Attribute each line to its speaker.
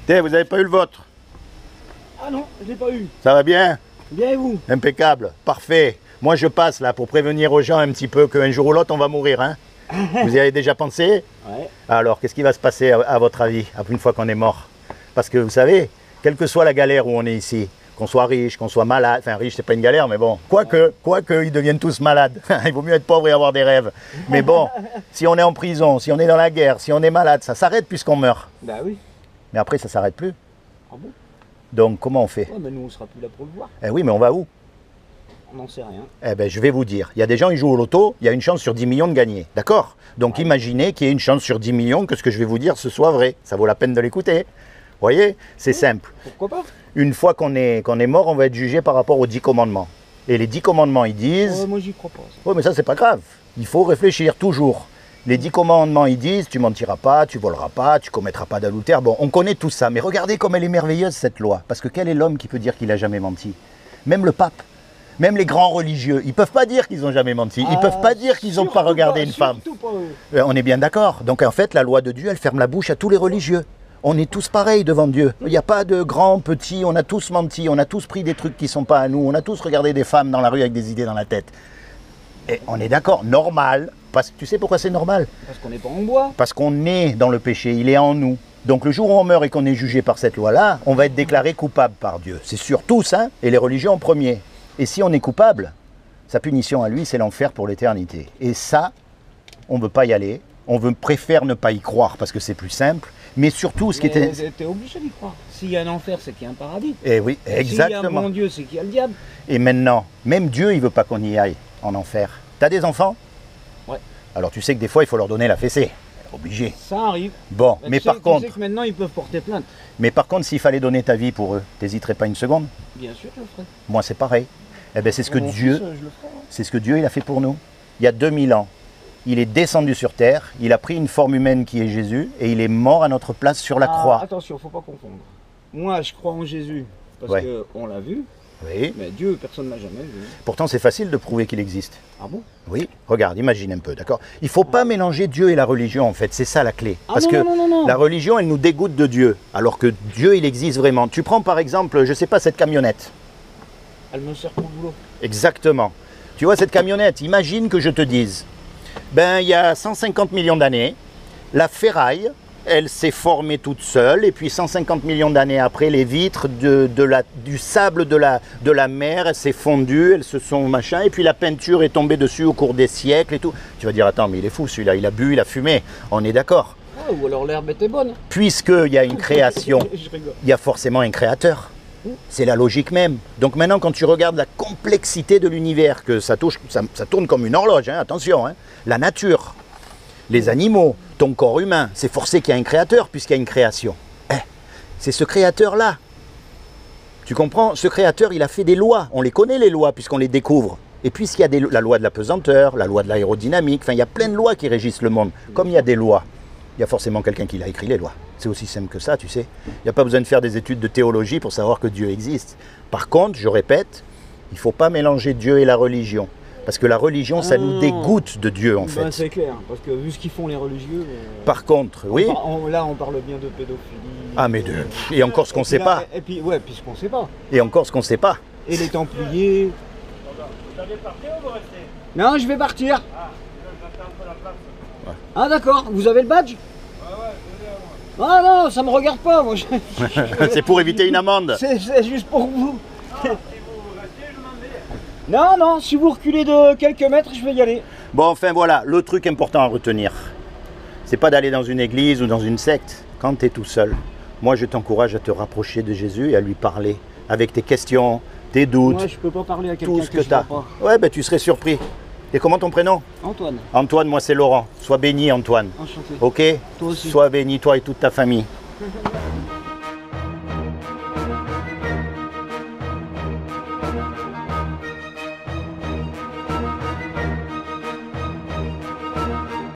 Speaker 1: Tiens, vous n'avez pas eu le vôtre?
Speaker 2: Ah non, je l'ai pas eu.
Speaker 1: Ça va bien?
Speaker 2: Bien et vous?
Speaker 1: Impeccable, parfait. Moi je passe là pour prévenir aux gens un petit peu qu'un jour ou l'autre on va mourir. Hein. Vous y avez déjà pensé?
Speaker 2: Ouais.
Speaker 1: Alors qu'est-ce qui va se passer à votre avis une fois qu'on est mort? Parce que vous savez, quelle que soit la galère où on est ici, qu'on soit riche, qu'on soit malade, enfin riche c'est pas une galère mais bon, quoique ils deviennent tous malades, il vaut mieux être pauvre et avoir des rêves. Mais bon, si on est en prison, si on est dans la guerre, si on est malade, ça s'arrête puisqu'on meurt.
Speaker 2: Bah oui.
Speaker 1: Mais après ça s'arrête plus.
Speaker 2: Ah bon?
Speaker 1: Donc comment on fait?
Speaker 2: Ouais, mais nous on sera plus là pour le voir.
Speaker 1: Eh oui, mais on va où?
Speaker 2: On n'en sait rien.
Speaker 1: Eh bien, je vais vous dire, il y a des gens, ils jouent au loto, il y a une chance sur 10 millions de gagner, d'accord? Donc imaginez qu'il y ait une chance sur 10 millions que ce que je vais vous dire ce soit vrai. Ça vaut la peine de l'écouter. Vous voyez? C'est simple.
Speaker 2: Pourquoi pas?
Speaker 1: Une fois qu'on est mort, on va être jugé par rapport aux 10 commandements. Et les 10 commandements, ils disent...
Speaker 2: Moi j'y crois pas.
Speaker 1: Oui, mais ça, c'est pas grave. Il faut réfléchir toujours. Les 10 commandements, ils disent, tu mentiras pas, tu voleras pas, tu commettras pas d'adultère. Bon, on connaît tout ça, mais regardez comme elle est merveilleuse, cette loi. Parce que quel est l'homme qui peut dire qu'il a jamais menti? Même le pape. Même les grands religieux, ils ne peuvent pas dire qu'ils n'ont jamais menti. Ils ne peuvent pas dire qu'ils n'ont pas regardé une femme. On est bien d'accord. Donc en fait, la loi de Dieu, elle ferme la bouche à tous les religieux. On est tous pareils devant Dieu. Il n'y a pas de grands, petits, on a tous menti, on a tous pris des trucs qui ne sont pas à nous, on a tous regardé des femmes dans la rue avec des idées dans la tête. Et on est d'accord, normal. Parce que tu sais pourquoi c'est normal?
Speaker 2: Parce qu'on n'est pas en bois.
Speaker 1: Parce qu'on est dans le péché, il est en nous. Donc le jour où on meurt et qu'on est jugé par cette loi-là, on va être déclaré coupable par Dieu. C'est sûr tous, hein, et les religieux en premier. Et si on est coupable, sa punition à lui, c'est l'enfer pour l'éternité. Et ça, on ne veut pas y aller. Préfère ne pas y croire parce que c'est plus simple. Mais surtout, ce qui était...
Speaker 2: T'es obligé d'y croire. S'il y a un enfer, c'est qu'il y a un paradis.
Speaker 1: Eh oui, exactement.
Speaker 2: S'il y a un bon Dieu, c'est qu'il y a le diable.
Speaker 1: Et maintenant, même Dieu, il ne veut pas qu'on y aille en enfer. T'as des enfants?
Speaker 2: Ouais.
Speaker 1: Alors tu sais que des fois, il faut leur donner la fessée. Obligé.
Speaker 2: Ça arrive.
Speaker 1: Bon, mais par contre...
Speaker 2: Tu sais que maintenant, ils peuvent porter plainte.
Speaker 1: Mais par contre, s'il fallait donner ta vie pour eux, t'hésiterais pas une seconde?
Speaker 2: Bien sûr, je le ferai.
Speaker 1: Moi, c'est pareil. Eh bien, c'est ce que Dieu...
Speaker 2: je le ferai, hein.
Speaker 1: C'est ce que Dieu il a fait pour nous. Il y a 2000 ans, il est descendu sur terre, il a pris une forme humaine qui est Jésus et il est mort à notre place sur la croix.
Speaker 2: Attention, il ne faut pas confondre. Moi, je crois en Jésus parce qu'on l'a vu,
Speaker 1: Oui.
Speaker 2: mais Dieu, personne ne l'a jamais vu.
Speaker 1: Pourtant, c'est facile de prouver qu'il existe.
Speaker 2: Ah bon?
Speaker 1: Oui. Regarde, imagine un peu, d'accord? Il ne faut pas mélanger Dieu et la religion, en fait. C'est ça la clé. Parce que la religion, elle nous dégoûte de Dieu, alors que Dieu, il existe vraiment. Tu prends par exemple, je ne sais pas, cette camionnette.
Speaker 2: Elle me sert pour le boulot.
Speaker 1: Exactement. Tu vois cette camionnette, imagine que je te dise, ben il y a 150 millions d'années, la ferraille, elle s'est formée toute seule, et puis 150 millions d'années après, les vitres du sable de la mer, elles s'est fondues, elles se sont machin, et puis la peinture est tombée dessus au cours des siècles et tout. Tu vas dire, attends, mais il est fou celui-là, il a bu, il a fumé, on est d'accord.
Speaker 2: Ah, ou alors l'herbe était bonne.
Speaker 1: Puisqu'il y a une création, il y a forcément un créateur. C'est la logique même. Donc maintenant, quand tu regardes la complexité de l'univers, que ça tourne comme une horloge, hein, attention, hein, la nature, les animaux, ton corps humain, c'est forcé qu'il y a un créateur puisqu'il y a une création. C'est ce créateur-là. Tu comprends? Ce créateur, il a fait des lois. On les connaît, les lois, puisqu'on les découvre. Et puisqu'il y a la loi de la pesanteur, la loi de l'aérodynamique, enfin, il y a plein de lois qui régissent le monde. Comme il y a des lois, il y a forcément quelqu'un qui a écrit les lois. C'est aussi simple que ça, tu sais. Il n'y a pas besoin de faire des études de théologie pour savoir que Dieu existe. Par contre, je répète, il ne faut pas mélanger Dieu et la religion. Parce que la religion, ça nous dégoûte de Dieu, en fait.
Speaker 2: C'est clair, parce que vu ce qu'ils font les religieux...
Speaker 1: Par contre, oui...
Speaker 2: Là, on parle bien de pédophilie...
Speaker 1: Ah, mais et encore ce qu'on ne sait pas.
Speaker 2: Et puis, ouais, puis ce qu'on ne sait pas.
Speaker 1: Et encore ce qu'on ne sait pas.
Speaker 2: Et les Templiers...
Speaker 3: Vous allez partir ou vous restez?
Speaker 2: Non, je vais partir.
Speaker 3: Ah, j'attends la place.
Speaker 1: Ouais.
Speaker 2: Ah, d'accord. Vous avez le badge? Ah non, ça me regarde pas, moi.
Speaker 1: C'est pour éviter une amende.
Speaker 2: C'est juste pour vous.
Speaker 3: Si vous restez, je m'en vais.
Speaker 2: Non, si vous reculez de quelques mètres, je vais y aller.
Speaker 1: Bon, enfin voilà, le truc important à retenir, c'est pas d'aller dans une église ou dans une secte quand tu es tout seul. Moi, je t'encourage à te rapprocher de Jésus et à lui parler avec tes questions, tes doutes.
Speaker 2: Moi, je peux pas parler à
Speaker 1: tout
Speaker 2: quelqu'un
Speaker 1: ce que tu as.
Speaker 2: pas.
Speaker 1: Ouais, ben tu serais surpris. Et comment ton prénom?
Speaker 2: Antoine.
Speaker 1: Antoine, moi c'est Laurent. Sois béni, Antoine.
Speaker 2: Enchanté.
Speaker 1: Ok?
Speaker 2: Toi aussi.
Speaker 1: Sois béni, toi et toute ta famille.